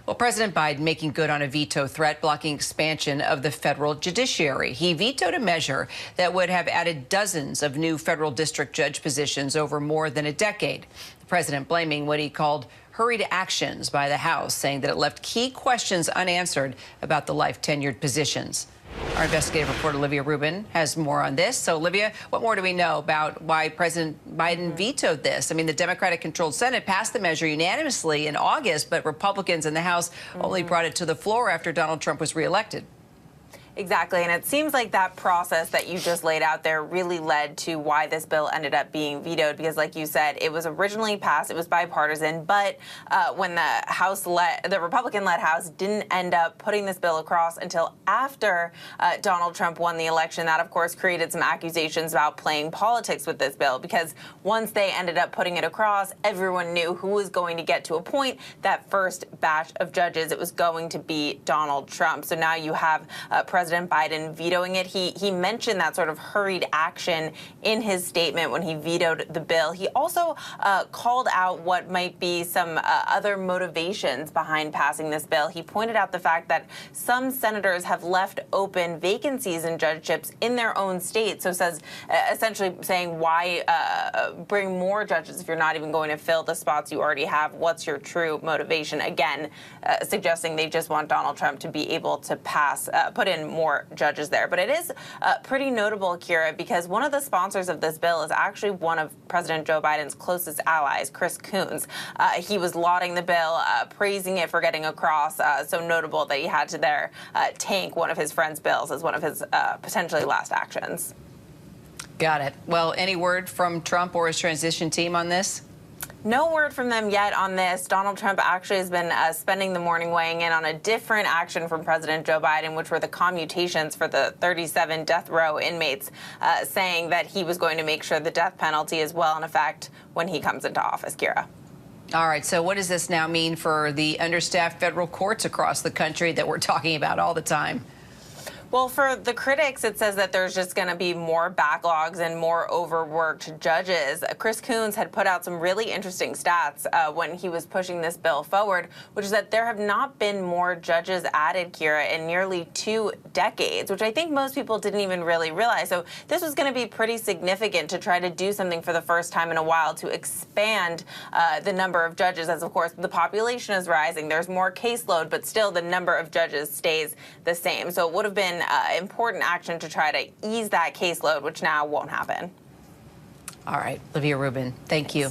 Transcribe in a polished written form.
Well, President Biden making good on a veto threat blocking expansion of the federal judiciary. He vetoed a measure that would have added dozens of new federal district judge positions over more than a decade. The president blaming what he called hurried actions by the House, saying that it left key questions unanswered about the life tenured positions. Our investigative reporter Olivia Rubin has more on this. So, Olivia, what more do we know about why President Biden vetoed this? I mean, the Democratic-controlled Senate passed the measure unanimously in August, but Republicans in the House only brought it to the floor after Donald Trump was reelected. Exactly, and it seems like that process that you just laid out there really led to why this bill ended up being vetoed, because like you said, it was originally passed, it was bipartisan, but when the Republican-led House didn't end up putting this bill across until after Donald Trump won the election. That, of course, created some accusations about playing politics with this bill, because once they ended up putting it across, everyone knew who was going to get to appoint that first batch of judges. It was going to be Donald Trump. So now you have President Biden vetoing it. He mentioned that sort of hurried action in his statement when he vetoed the bill. He also called out what might be some other motivations behind passing this bill. He pointed out the fact that some senators have left open vacancies in judgeships in their own state. So says essentially saying, why bring more judges if you're not even going to fill the spots you already have? What's your true motivation? Again, suggesting they just want Donald Trump to be able to put in more judges there. But it is pretty notable, Kira, because one of the sponsors of this bill is actually one of President Joe Biden's closest allies, Chris Coons. He was lauding the bill, praising it for getting across. So notable that he had to tank one of his friend's bills as one of his potentially last actions. Got it. Well, any word from Trump or his transition team on this? No word from them yet on this. Donald Trump actually has been spending the morning weighing in on a different action from President Joe Biden, which were the commutations for the 37 death row inmates, saying that he was going to make sure the death penalty is well in effect when he comes into office, Kira. All right. So what does this now mean for the understaffed federal courts across the country that we're talking about all the time? Well, for the critics, it says that there's just going to be more backlogs and more overworked judges. Chris Coons had put out some really interesting stats when he was pushing this bill forward, which is that there have not been more judges added, Kira, in nearly 2 decades, which I think most people didn't even really realize. So this was going to be pretty significant to try to do something for the first time in a while to expand the number of judges, as, of course, the population is rising. There's more caseload, but still the number of judges stays the same. So it would have been important action to try to ease that caseload, which now won't happen. All right, Olivia Rubin, thank you.